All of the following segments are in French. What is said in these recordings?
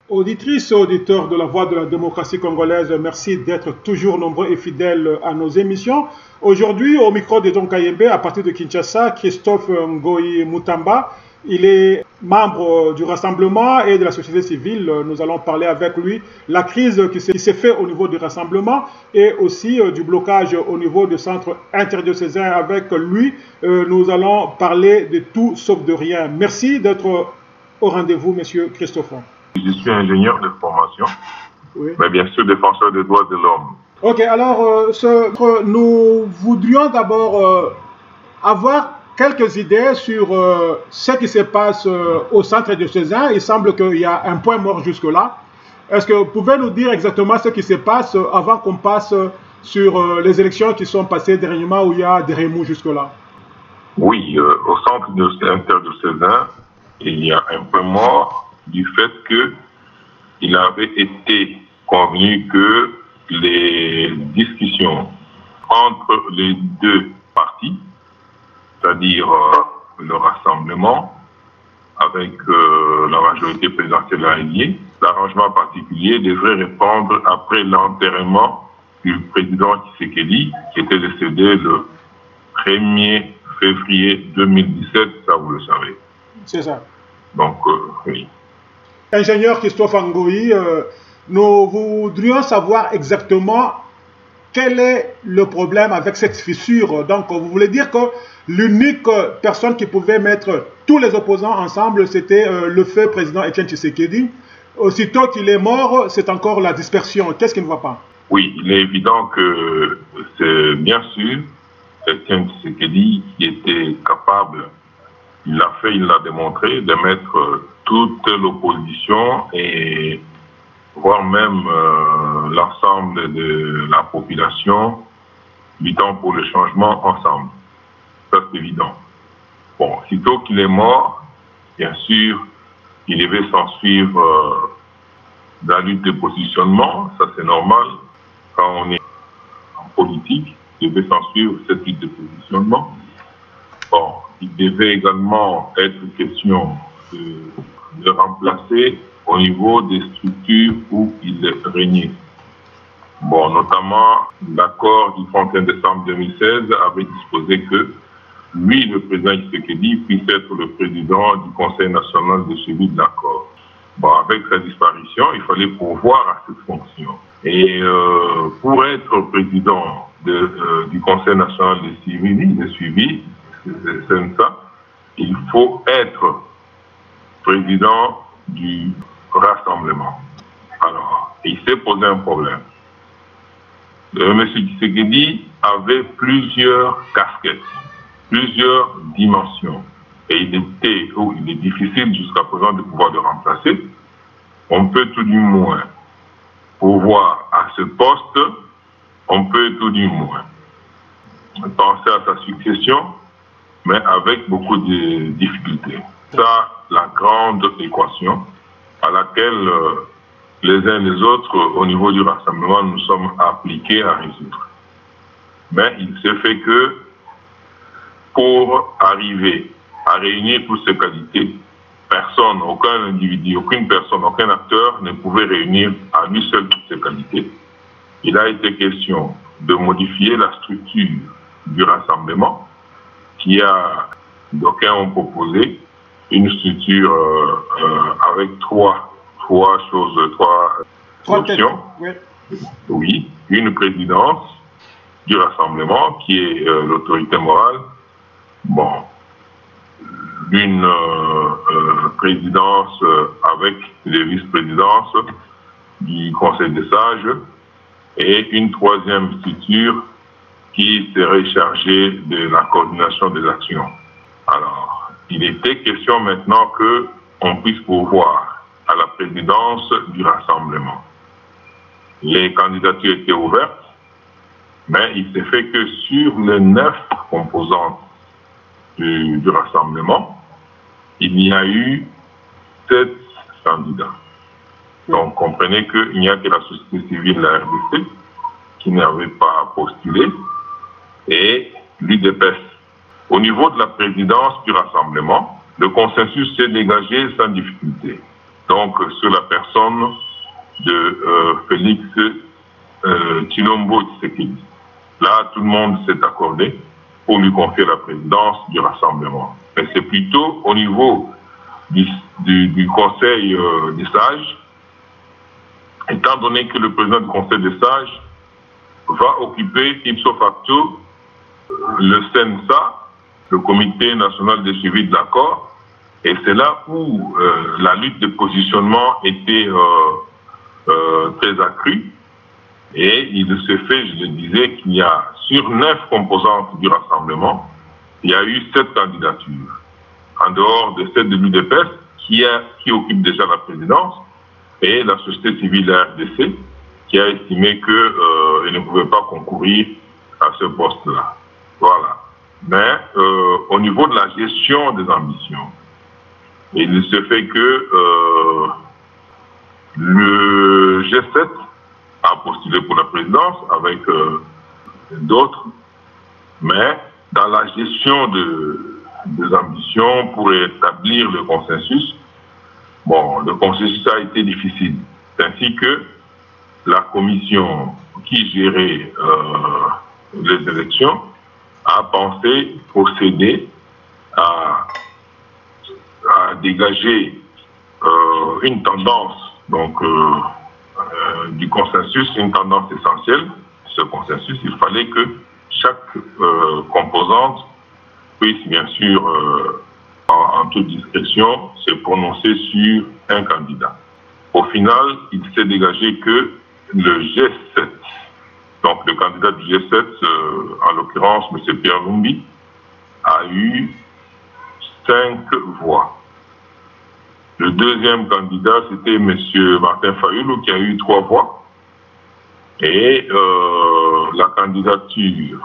Auditrices et auditeurs de la Voix de la démocratie congolaise, merci d'être toujours nombreux et fidèles à nos émissions. Aujourd'hui, au micro de Don Kayembe, à partir de Kinshasa, Christophe Ngoyi Mutamba, il est membre du Rassemblement et de la société civile. Nous allons parler avec lui la crise qui s'est faite au niveau du Rassemblement et aussi du blocage au niveau du centre interdiocésain. Avec lui, nous allons parler de tout sauf de rien. Merci d'être au rendez-vous, monsieur Christophe. Je suis ingénieur de formation, oui, mais bien sûr défenseur des droits de l'homme. Ok, alors nous voudrions d'abord avoir quelques idées sur ce qui se passe au centre diocésain. Il semble qu'il y a un point mort jusque-là. Est-ce que vous pouvez nous dire exactement ce qui se passe avant qu'on passe sur les élections qui sont passées dernièrement où il y a des remous jusque-là? Oui, au centre interdiocésain, il y a un point mort du fait qu'il avait été convenu que les discussions entre les deux partis, c'est-à-dire le Rassemblement avec la majorité présidentielle alliée, l'arrangement particulier devrait répondre après l'enterrement du président Tshisekedi qui était décédé le 1er février 2017, ça vous le savez. C'est ça. Donc, oui. Ingénieur Christophe Ngoyi, nous voudrions savoir exactement quel est le problème avec cette fissure. Donc, vous voulez dire que l'unique personne qui pouvait mettre tous les opposants ensemble, c'était le feu président Etienne Tshisekedi. Aussitôt qu'il est mort, c'est encore la dispersion. Qu'est-ce qui ne va pas? Oui, il est évident que c'est bien sûr Etienne Tshisekedi qui était capable, il l'a fait, il l'a démontré, de mettre toute l'opposition et voire même l'ensemble de la population luttant pour le changement ensemble. Ça, c'est évident. Bon, sitôt qu'il est mort, bien sûr, il devait s'en suivre la lutte de positionnement. Ça, c'est normal. Quand on est en politique, il devait s'en suivre cette lutte de positionnement. Bon, il devait également être question de remplacer au niveau des structures où il régnait. Bon, notamment, l'accord du 31 décembre 2016 avait disposé que lui, le président Tshisekedi, puisse être le président du Conseil national de suivi de l'accord. Bon, avec sa disparition, il fallait pourvoir à cette fonction. Et pour être président du Conseil national de suivi, c'est ça, il faut être président du Rassemblement. Alors, il s'est posé un problème. M. Tshisekedi avait plusieurs casquettes, plusieurs dimensions. Et il est difficile jusqu'à présent de pouvoir le remplacer. On peut tout du moins pourvoir à ce poste, on peut tout du moins penser à sa succession, mais avec beaucoup de difficultés. Ça, la grande équation à laquelle les uns et les autres, au niveau du Rassemblement, nous sommes appliqués à résoudre. Mais il se fait que pour arriver à réunir toutes ces qualités, personne, aucun individu, aucune personne, aucun acteur ne pouvait réunir à lui seul toutes ces qualités. Il a été question de modifier la structure du Rassemblement, d'aucuns ont proposé une structure avec trois options. Oui. Oui, une présidence du Rassemblement qui est l'autorité morale. Bon, une présidence avec les vice-présidences du Conseil des sages et une troisième structure qui serait chargée de la coordination des actions. Alors, il était question maintenant qu'on puisse pourvoir à la présidence du Rassemblement. Les candidatures étaient ouvertes, mais il s'est fait que sur les 9 composantes du Rassemblement, il y a eu 7 candidats. Donc, comprenez qu'il n'y a que la société civile, la RDC, qui n'avait pas postulé, et l'UDPS. Au niveau de la présidence du Rassemblement, le consensus s'est dégagé sans difficulté. donc sur la personne de Félix Tshilombo Tshisekedi. Là, tout le monde s'est accordé pour lui confier la présidence du Rassemblement. Mais c'est plutôt au niveau du Conseil des sages, étant donné que le président du Conseil des sages va occuper ipso facto le CNSA, le Comité national de suivi de l'accord, et c'est là où la lutte de positionnement était très accrue. Et il se fait, je le disais, qu'il y a sur 9 composantes du Rassemblement, il y a eu 7 candidatures. En dehors de celle de l'UDPS, qui occupe déjà la présidence, et la société civile RDC, qui a estimé qu'elle ne pouvait pas concourir à ce poste-là. Voilà. Mais au niveau de la gestion des ambitions, il se fait que le G7 a postulé pour la présidence avec d'autres, mais dans la gestion des ambitions pour établir le consensus, bon, le consensus a été difficile. C'est ainsi que la commission qui gérait les élections a pensé procéder à dégager une tendance, donc du consensus, une tendance essentielle. Ce consensus, il fallait que chaque composante puisse bien sûr, en toute discrétion, se prononcer sur un candidat. Au final, il s'est dégagé que le G7, donc le candidat du G7, en l'occurrence M. Pierre Lumbi, a eu 5 voix. Le deuxième candidat, c'était M. Martin Fayulu, qui a eu 3 voix. Et la candidature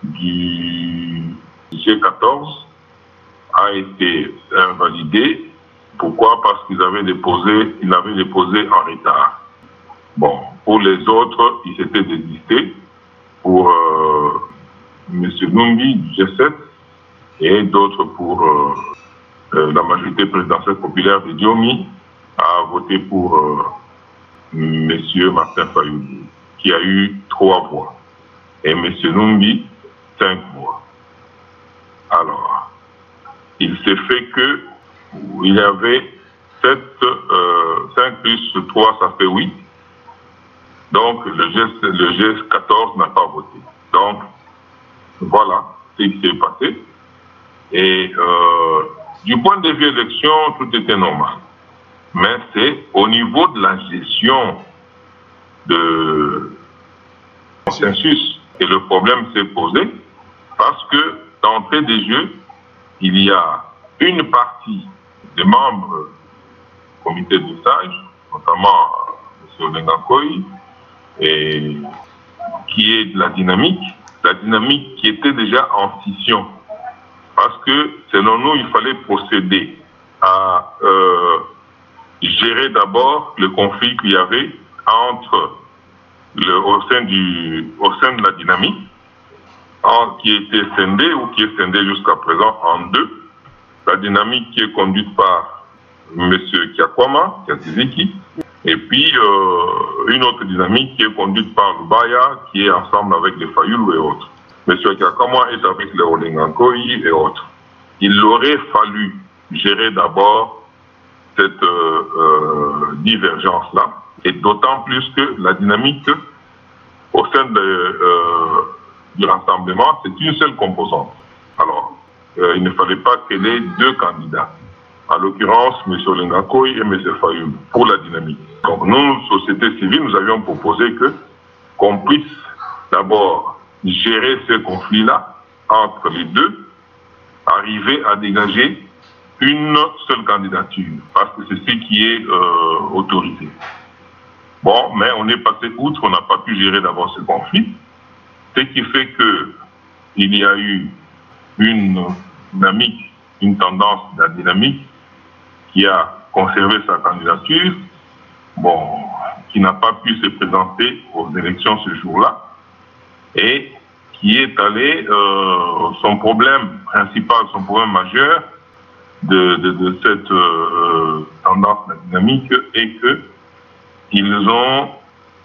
du G14 a été invalidée. Pourquoi? Parce qu'ils avaient déposé en retard. Bon, pour les autres, ils s'étaient désistés. Pour M. Lumbi du G7 et d'autres pour la majorité présidentielle populaire de Diomi a voté pour M. Martin Fayulu, qui a eu 3 voix. Et M. Lumbi, 5 voix. Alors, il s'est fait que il y avait 5 plus 3, ça fait 8. Donc, le G14 n'a pas voté. Donc, voilà ce qui s'est passé. Et du point de vue élection, tout était normal. Mais c'est au niveau de la gestion de consensus que le problème s'est posé, parce que d'entrée des jeux, il y a une partie des membres du comité de sages, notamment M. Olengakoy, et qui est de la dynamique qui était déjà en scission. Parce que, selon nous, il fallait procéder à gérer d'abord le conflit qu'il y avait au sein de la dynamique, qui était scindée ou qui est scindée jusqu'à présent en 2. La dynamique qui est conduite par M. Kiakwama, Kiatiziki, et puis une autre dynamique qui est conduite par Lubaya, qui est ensemble avec les Fayulu et autres. M. Kiakwama est avec les Olengakoy et autres. Il aurait fallu gérer d'abord cette divergence-là, et d'autant plus que la dynamique au sein du rassemblement, c'est une seule composante. Alors, il ne fallait pas qu'elle ait 2 candidats. En l'occurrence, M. Olengakoy et M. Fayulu, pour la dynamique. Donc nous, société civile, nous avions proposé qu'on puisse d'abord gérer ce conflit-là entre les deux, arriver à dégager une seule candidature, parce que c'est ce qui est autorisé. Bon, mais on est passé outre, on n'a pas pu gérer d'abord ce conflit, ce qui fait qu'il y a eu une dynamique, une tendance de la dynamique qui a conservé sa candidature, bon, qui n'a pas pu se présenter aux élections ce jour-là, et qui est allé, son problème principal, son problème majeur, de cette tendance dynamique est qu'ils ont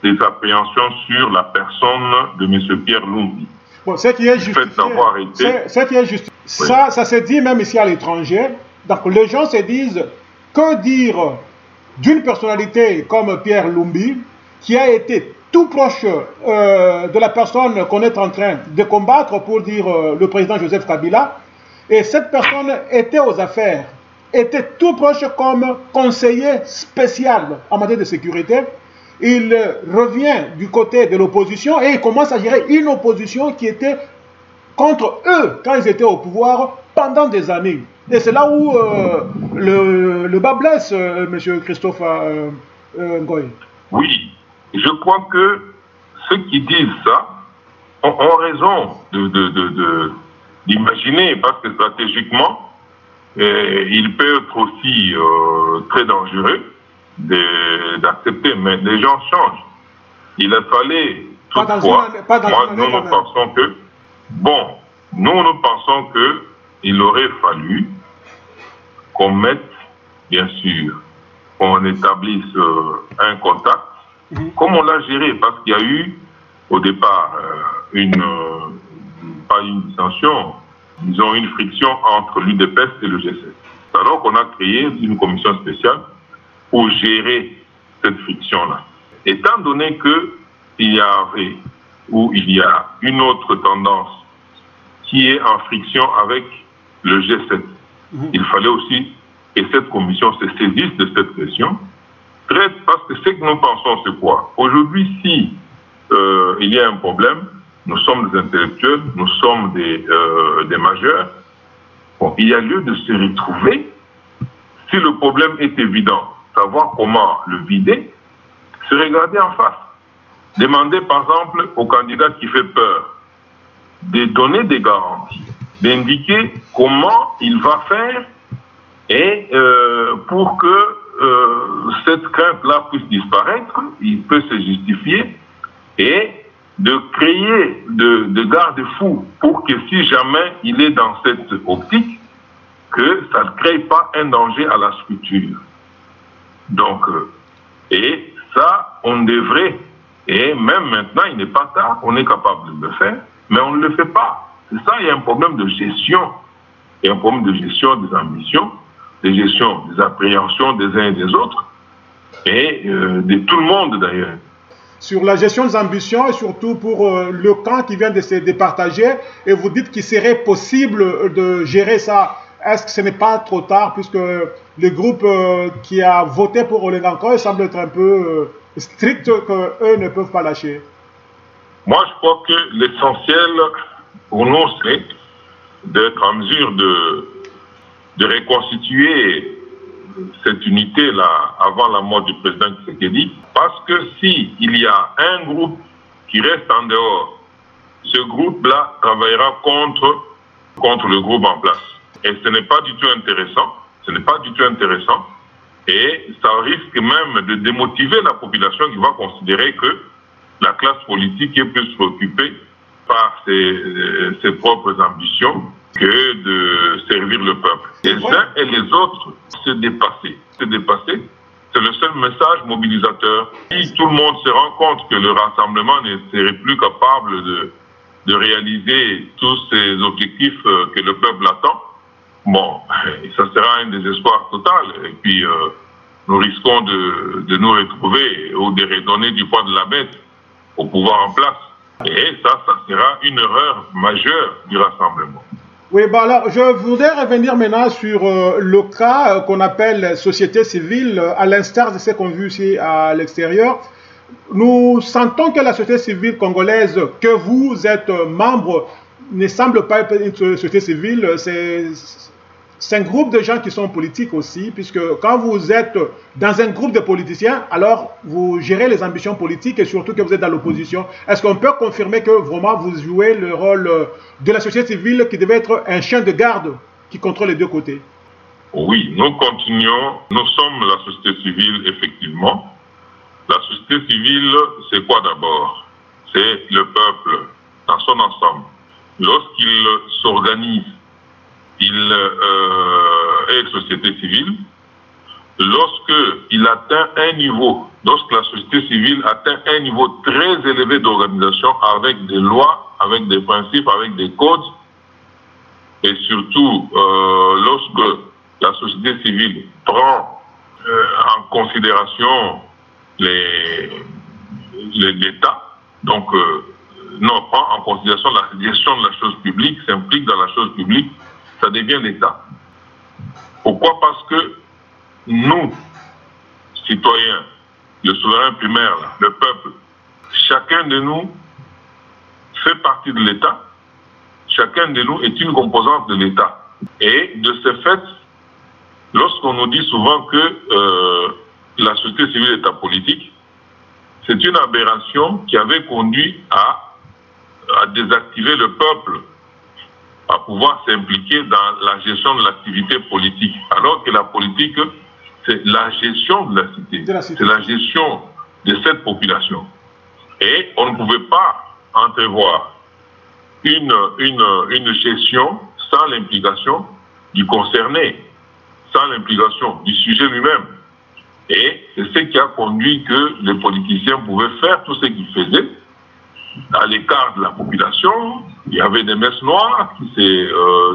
des appréhensions sur la personne de M. Pierre Lumbi. Bon, ce qui est justifié, ça se dit même ici à l'étranger. Donc les gens se disent, que dire d'une personnalité comme Pierre Lumbi, qui a été tout proche de la personne qu'on est en train de combattre, pour dire le président Joseph Kabila, et cette personne était aux affaires, était tout proche comme conseiller spécial en matière de sécurité. Il revient du côté de l'opposition et il commence à gérer une opposition qui était contre eux quand ils étaient au pouvoir pendant des années. Et c'est là où le bas blesse, M. Christophe Ngoy. Oui, je crois que ceux qui disent ça ont raison d'imaginer, parce que stratégiquement, il peut être aussi très dangereux d'accepter, mais les gens changent. Il a fallu, toutefois, nous pensons que, bon, nous pensons qu'il aurait fallu qu'on mette, bien sûr, qu'on établisse un contact, comme on l'a géré, parce qu'il y a eu, au départ, pas une dissension, disons une friction entre l'UDPS et le G7. Alors qu'on a créé une commission spéciale pour gérer cette friction-là. Étant donné qu'il y avait, ou il y a une autre tendance qui est en friction avec le G7, il fallait aussi que cette commission se saisisse de cette question, parce que ce que nous pensons, c'est quoi? Aujourd'hui, si il y a un problème, nous sommes des intellectuels, nous sommes des majeurs, bon, il y a lieu de se retrouver. Si le problème est évident, savoir comment le vider, se regarder en face. Demander par exemple au candidat qui fait peur de donner des garanties, d'indiquer comment il va faire et pour que cette crainte-là puisse disparaître, il peut se justifier, et de créer de garde-fous pour que si jamais il est dans cette optique, que ça ne crée pas un danger à la structure. Donc, et ça, on devrait, et même maintenant, il n'est pas tard, on est capable de le faire, mais on ne le fait pas. C'est ça, il y a un problème de gestion. Il y a un problème de gestion des ambitions, de gestion des appréhensions des uns et des autres, et de tout le monde d'ailleurs. Sur la gestion des ambitions et surtout pour le camp qui vient de se départager, et vous dites qu'il serait possible de gérer ça. Est-ce que ce n'est pas trop tard, puisque le groupe qui a voté pour Olengankoy semble être un peu strict, qu'eux ne peuvent pas lâcher? Moi, je crois que l'essentiel pour nous, c'est d'être en mesure de reconstituer cette unité-là avant la mort du président Tshisekedi, parce que si il y a un groupe qui reste en dehors, ce groupe-là travaillera contre le groupe en place. Et ce n'est pas du tout intéressant. Ce n'est pas du tout intéressant. Et ça risque même de démotiver la population qui va considérer que la classe politique est plus préoccupée par ses propres ambitions que de servir le peuple. Les uns et les autres se dépasser. Se dépasser, c'est le seul message mobilisateur. Si tout le monde se rend compte que le rassemblement ne serait plus capable de réaliser tous ces objectifs que le peuple attend, bon, ça sera un désespoir total. Et puis, nous risquons de nous retrouver ou de redonner du poids de la bête au pouvoir en place. Et ça sera une erreur majeure du rassemblement. Oui, bah alors, je voudrais revenir maintenant sur le cas qu'on appelle société civile, à l'instar de ce qu'on a vu ici à l'extérieur. Nous sentons que la société civile congolaise, que vous êtes membre, ne semble pas être une société civile. C'est un groupe de gens qui sont politiques aussi, puisque quand vous êtes dans un groupe de politiciens, alors vous gérez les ambitions politiques et surtout que vous êtes dans l'opposition. Est-ce qu'on peut confirmer que vraiment vous jouez le rôle de la société civile qui devait être un chien de garde qui contrôle les deux côtés? Oui, nous continuons. Nous sommes la société civile, effectivement. La société civile, c'est quoi d'abord? C'est le peuple dans son ensemble. Lorsqu'il s'organise et société civile, lorsqu'il atteint un niveau, lorsque la société civile atteint un niveau très élevé d'organisation avec des lois, avec des principes, avec des codes, et surtout lorsque la société civile prend en considération l'État, donc non, prend en considération la gestion de la chose publique, s'implique dans la chose publique, ça devient l'État. Pourquoi? Parce que nous, citoyens, le souverain primaire, le peuple, chacun de nous fait partie de l'État, chacun de nous est une composante de l'État. Et de ce fait, lorsqu'on nous dit souvent que la société civile est apolitique, c'est une aberration qui avait conduit à désactiver le peuple, à pouvoir s'impliquer dans la gestion de l'activité politique. Alors que la politique, c'est la gestion de la cité, c'est la gestion de cette population. Et on ne pouvait pas entrevoir une gestion sans l'implication du concerné, sans l'implication du sujet lui-même. Et c'est ce qui a conduit que les politiciens pouvaient faire tout ce qu'ils faisaient à l'écart de la population. Il y avait des messes noires qui s'est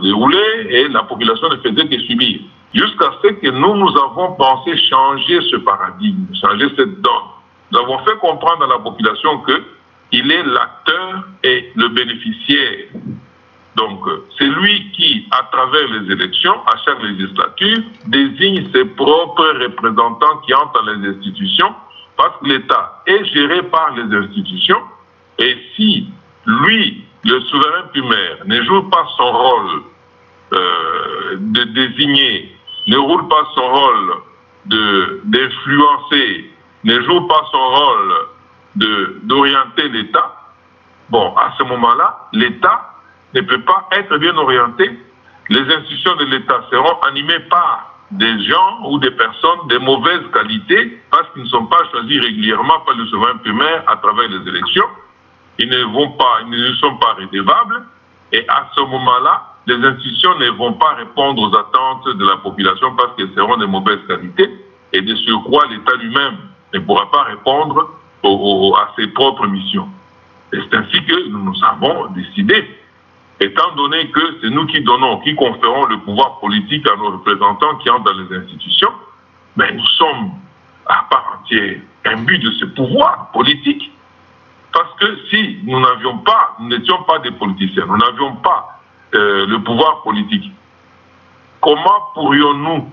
déroulées et la population ne faisait que subir. Jusqu'à ce que nous avons pensé changer ce paradigme, changer cette donne. Nous avons fait comprendre à la population qu'il est l'acteur et le bénéficiaire. Donc, c'est lui qui, à travers les élections, à chaque législature, désigne ses propres représentants qui entrent dans les institutions, parce que l'État est géré par les institutions. Et si lui, le souverain primaire, ne joue pas son rôle de désigner, ne roule pas son rôle d'influencer, ne joue pas son rôle d'orienter l'État, bon, à ce moment-là, l'État ne peut pas être bien orienté. Les institutions de l'État seront animées par des gens ou des personnes de mauvaise qualité parce qu'ils ne sont pas choisis régulièrement par le souverain primaire à travers les élections. Ils ne sont pas rédevables et à ce moment-là, les institutions ne vont pas répondre aux attentes de la population parce qu'elles seront de mauvaise qualité et de surcroît, l'État lui-même ne pourra pas répondre à ses propres missions. Et c'est ainsi que nous avons décidé, étant donné que c'est nous qui donnons, qui conférons le pouvoir politique à nos représentants qui entrent dans les institutions, mais nous sommes à part entière imbus de ce pouvoir politique. Parce que si nous n'étions pas des politiciens, nous n'avions pas le pouvoir politique, comment pourrions-nous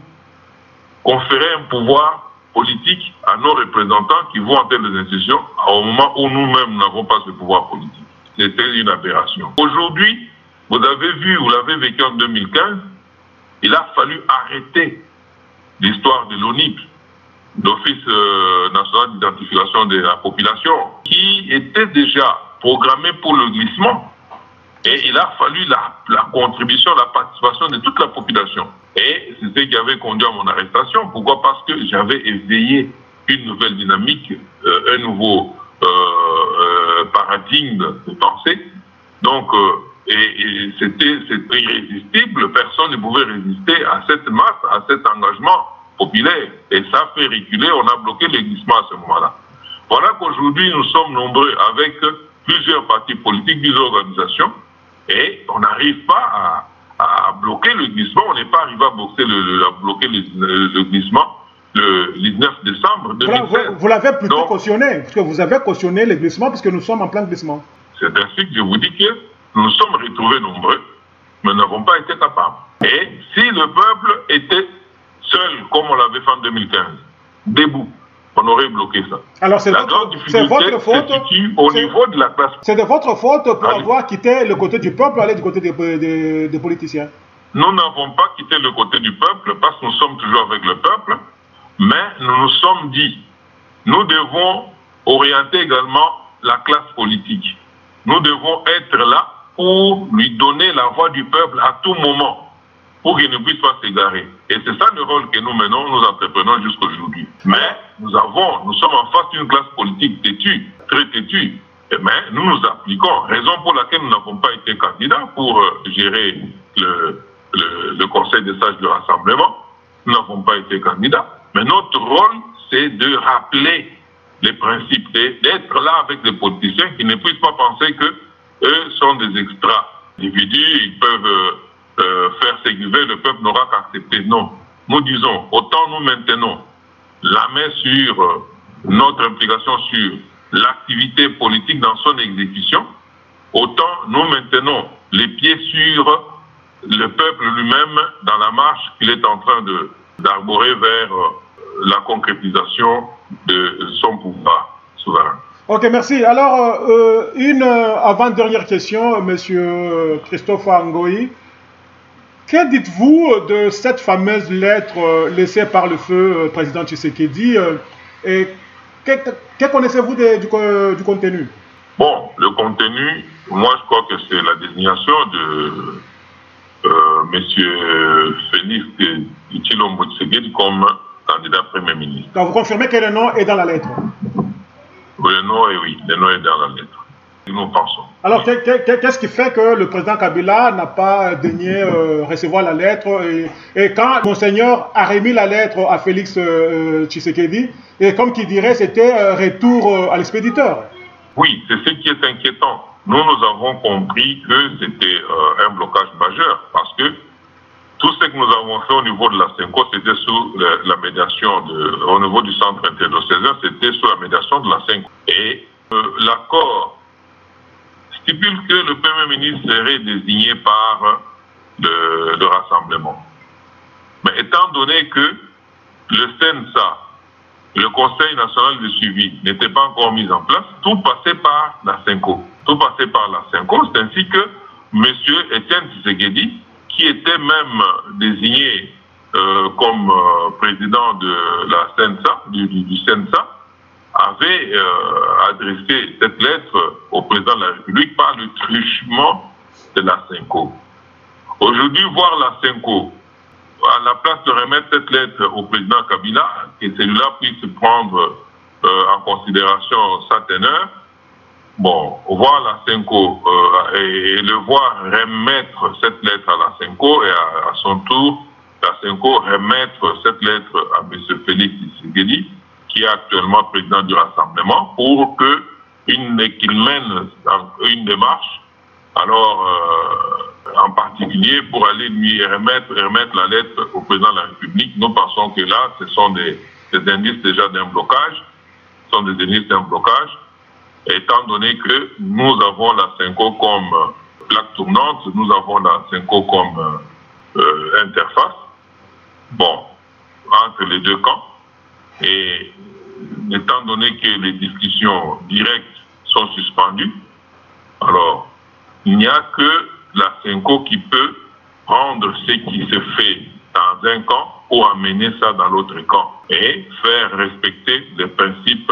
conférer un pouvoir politique à nos représentants qui vont entrer dans les institutions au moment où nous-mêmes n'avons pas ce pouvoir politique? C'était une aberration. Aujourd'hui, vous avez vu, vous l'avez vécu en 2015, il a fallu arrêter l'histoire de l'ONIP, l'Office national d'identification de la population, qui était déjà programmé pour le glissement. Et il a fallu la contribution, la participation de toute la population. Et c'est ce qui avait conduit à mon arrestation. Pourquoi? Parce que j'avais éveillé une nouvelle dynamique, un nouveau paradigme de pensée. Donc, c'était irrésistible. Personne ne pouvait résister à cette masse, à cet engagement populaire. Et ça a fait reculer, on a bloqué le glissement à ce moment-là. Voilà qu'aujourd'hui, nous sommes nombreux avec plusieurs partis politiques, plusieurs organisations, et on n'arrive pas à bloquer le glissement. On n'est pas arrivé à bloquer le glissement le 19 décembre 2016. Vous l'avez plutôt cautionné, parce que vous avez cautionné le glissement, puisque nous sommes en plein glissement. C'est ainsi que je vous dis que nous nous sommes retrouvés nombreux, mais nous n'avons pas été capables. Et si le peuple était seul, comme on l'avait fait en 2015, debout, on aurait bloqué ça. Alors c'est votre faute au niveau de la classe. C'est de votre faute pour avoir quitté le côté du peuple, aller du côté des politiciens. Nous n'avons pas quitté le côté du peuple parce que nous sommes toujours avec le peuple, mais nous nous sommes dit, nous devons orienter également la classe politique. Nous devons être là pour lui donner la voix du peuple à tout moment, pour qu'il ne puisse pas s'égarer. Et c'est ça le rôle que nous menons, nous entreprenons jusqu'aujourd'hui. Mais nous sommes en face d'une classe politique têtue, très têtue. Mais nous nous appliquons, raison pour laquelle nous n'avons pas été candidats pour gérer le Conseil des sages du rassemblement. Nous n'avons pas été candidats. Mais notre rôle, c'est de rappeler les principes, d'être là avec les politiciens qui ne puissent pas penser qu'eux sont des extra-individus, ils peuvent faire ce qu'ils veulent, le peuple n'aura qu'à accepter. Non. Nous disons, autant nous maintenons la main sur notre implication sur l'activité politique dans son exécution, autant nous maintenons les pieds sur le peuple lui-même dans la marche qu'il est en train d'arborer vers la concrétisation de son pouvoir souverain. Ok, merci. Alors, une avant-dernière question, Monsieur Christophe Ngoï. Que dites-vous de cette fameuse lettre laissée par le feu président Tshisekedi et que connaissez-vous du contenu? Bon, le contenu, moi je crois que c'est la désignation de M. Félix Tshilombo Tshisekedi comme candidat Premier ministre. Donc vous confirmez que le nom est dans la lettre? Oui, le nom est dans la lettre. Nous pensons. Alors, qu'est-ce qui fait que le président Kabila n'a pas daigné recevoir la lettre et quand Monseigneur a remis la lettre à Félix Tshisekedi, et comme qui dirait, c'était retour à l'expéditeur? Oui, c'est ce qui est inquiétant. Nous avons compris que c'était un blocage majeur parce que tout ce que nous avons fait au niveau de la CENCO, c'était sous la médiation, au niveau du centre interdiocésain, c'était sous la médiation de la CENCO. Et l'accord stipule que le Premier ministre serait désigné par le rassemblement. Mais étant donné que le CENSA, le Conseil national de suivi, n'était pas encore mis en place, tout passait par la CENCO. Tout passait par la CENCO, c'est ainsi que M. Étienne Tshisekedi, qui était même désigné comme président de la CENSA, du CENSA, avait adressé cette lettre au président de la République par le truchement de la CENCO. Aujourd'hui, voir la CENCO, à la place de remettre cette lettre au président Kabila, que celui-là puisse prendre en considération sa teneur, bon, voir la CENCO et le voir remettre cette lettre à la CENCO et à son tour, la CENCO remettre cette lettre à M. Félix Tshisekedi, qui est actuellement président du Rassemblement, pour qu'il mène une démarche, alors en particulier pour aller lui remettre la lettre au président de la République. Nous pensons que là, ce sont des indices déjà d'un blocage, étant donné que nous avons la CENCO comme plaque tournante, nous avons la CENCO comme interface, bon, entre les deux camps, et étant donné que les discussions directes sont suspendues, alors il n'y a que la CENCO qui peut prendre ce qui se fait dans un camp pour amener ça dans l'autre camp et faire respecter les principes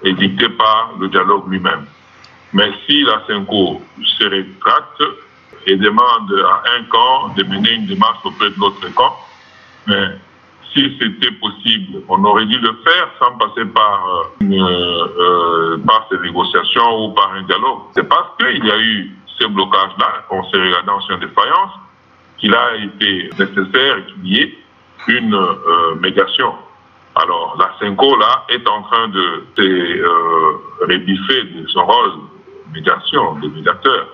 édictés par le dialogue lui-même. Mais si la CENCO se rétracte et demande à un camp de mener une démarche auprès de l'autre camp, mais si c'était possible, on aurait dû le faire sans passer par ces négociations ou par un dialogue. C'est parce qu'il y a eu ce blocage-là, on s'est regardé en chien de défaillance, qu'il a été nécessaire qu'il y ait une médiation. Alors, la CENCO, là, est en train de se rebiffer de son rôle de médiation, de médiateur.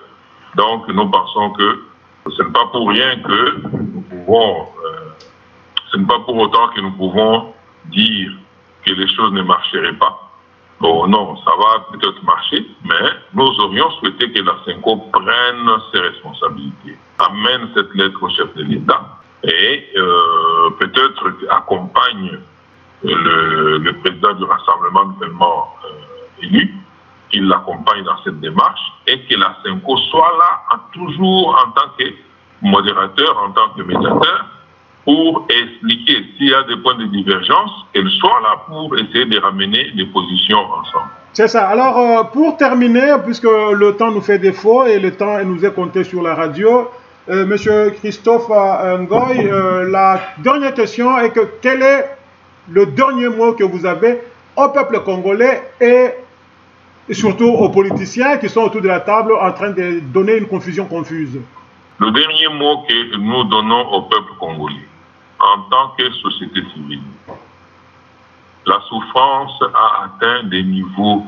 Donc, nous pensons que ce n'est pas pour rien que nous pouvons... ce n'est pas pour autant que nous pouvons dire que les choses ne marcheraient pas. Bon, non, ça va peut-être marcher, mais nous aurions souhaité que la CENCO prenne ses responsabilités, amène cette lettre au chef de l'État et peut-être accompagne le président du Rassemblement nouvellement élu, qu'il l'accompagne dans cette démarche et que la CENCO soit là toujours en tant que modérateur, en tant que médiateur, pour expliquer s'il y a des points de divergence, qu'elle soit là pour essayer de ramener les positions ensemble. C'est ça. Alors, pour terminer, puisque le temps nous fait défaut et le temps nous est compté sur la radio, Monsieur Christophe Ngoï, la dernière question est que quel est le dernier mot que vous avez au peuple congolais et surtout aux politiciens qui sont autour de la table en train de donner une confusion confuse? Le dernier mot que nous donnons au peuple congolais, en tant que société civile, la souffrance a atteint des niveaux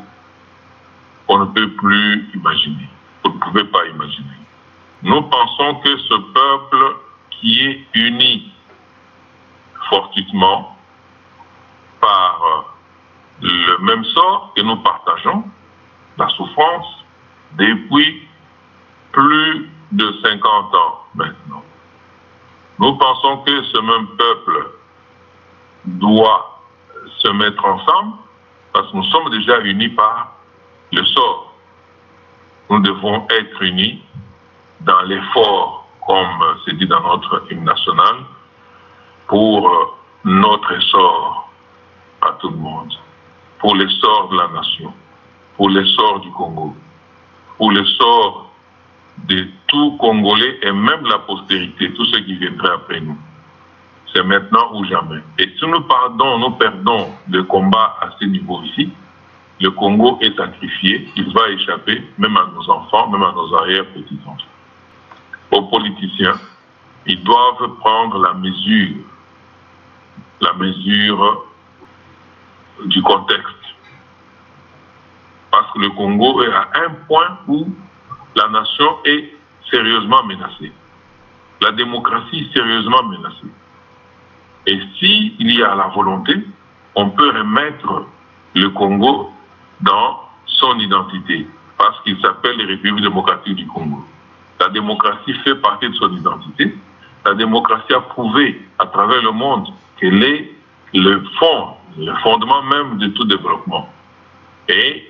qu'on ne peut plus imaginer, qu'on ne pouvait pas imaginer. Nous pensons que ce peuple qui est uni fortuitement par le même sort que nous partageons, la souffrance, depuis plus de 50 ans maintenant. Nous pensons que ce même peuple doit se mettre ensemble parce que nous sommes déjà unis par le sort. Nous devons être unis dans l'effort, comme c'est dit dans notre hymne national, pour notre essor à tout le monde, pour l'essor de la nation, pour l'essor du Congo, pour l'essor de tout Congolais et même la postérité, tous ceux qui viendraient après nous. C'est maintenant ou jamais. Et si nous perdons le combat à ce niveau ici, le Congo est sacrifié, il va échapper même à nos enfants, même à nos arrière-petits-enfants. Aux politiciens, ils doivent prendre la mesure du contexte. Parce que le Congo est à un point où la nation est sérieusement menacée. La démocratie est sérieusement menacée. Et s'il y a la volonté, on peut remettre le Congo dans son identité, parce qu'il s'appelle les Républiques démocratiques du Congo. La démocratie fait partie de son identité. La démocratie a prouvé à travers le monde qu'elle est le fondement même de tout développement. Et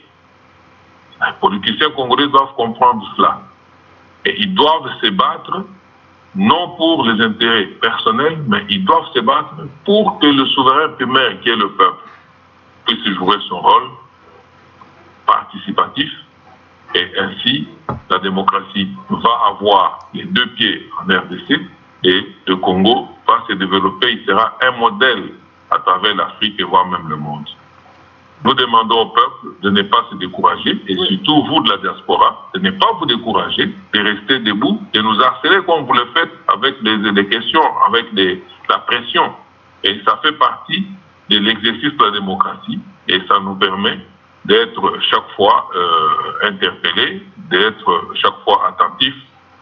les politiciens congolais doivent comprendre cela. Et ils doivent se battre, non pour les intérêts personnels, mais ils doivent se battre pour que le souverain primaire, qui est le peuple, puisse jouer son rôle participatif. Et ainsi, la démocratie va avoir les deux pieds en RDC et le Congo va se développer. Il sera un modèle à travers l'Afrique et voire même le monde. Nous demandons au peuple de ne pas se décourager et surtout vous de la diaspora, de ne pas vous décourager, de rester debout, de nous harceler comme vous le faites avec des questions, avec la pression. Et ça fait partie de l'exercice de la démocratie et ça nous permet d'être chaque fois interpellés, d'être chaque fois attentifs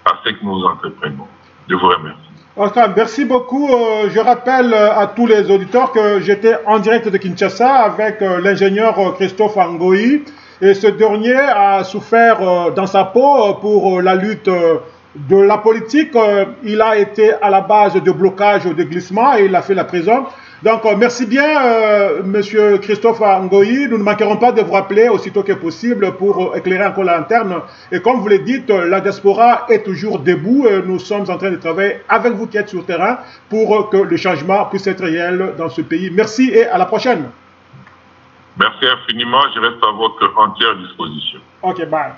à ce que nous entreprenons. Je vous remercie. Oscar, merci beaucoup. Je rappelle à tous les auditeurs que j'étais en direct de Kinshasa avec l'ingénieur Christophe Ngoyi. Et ce dernier a souffert dans sa peau pour la lutte de la politique. Il a été à la base de blocage de glissement et il a fait la prison. Donc, merci bien, monsieur Christophe Ngoyi. Nous ne manquerons pas de vous rappeler aussitôt que possible pour éclairer encore la lanterne. Et comme vous l'avez dit, la diaspora est toujours debout. Nous sommes en train de travailler avec vous qui êtes sur le terrain pour que le changement puisse être réel dans ce pays. Merci et à la prochaine. Merci infiniment. Je reste à votre entière disposition. OK, bye.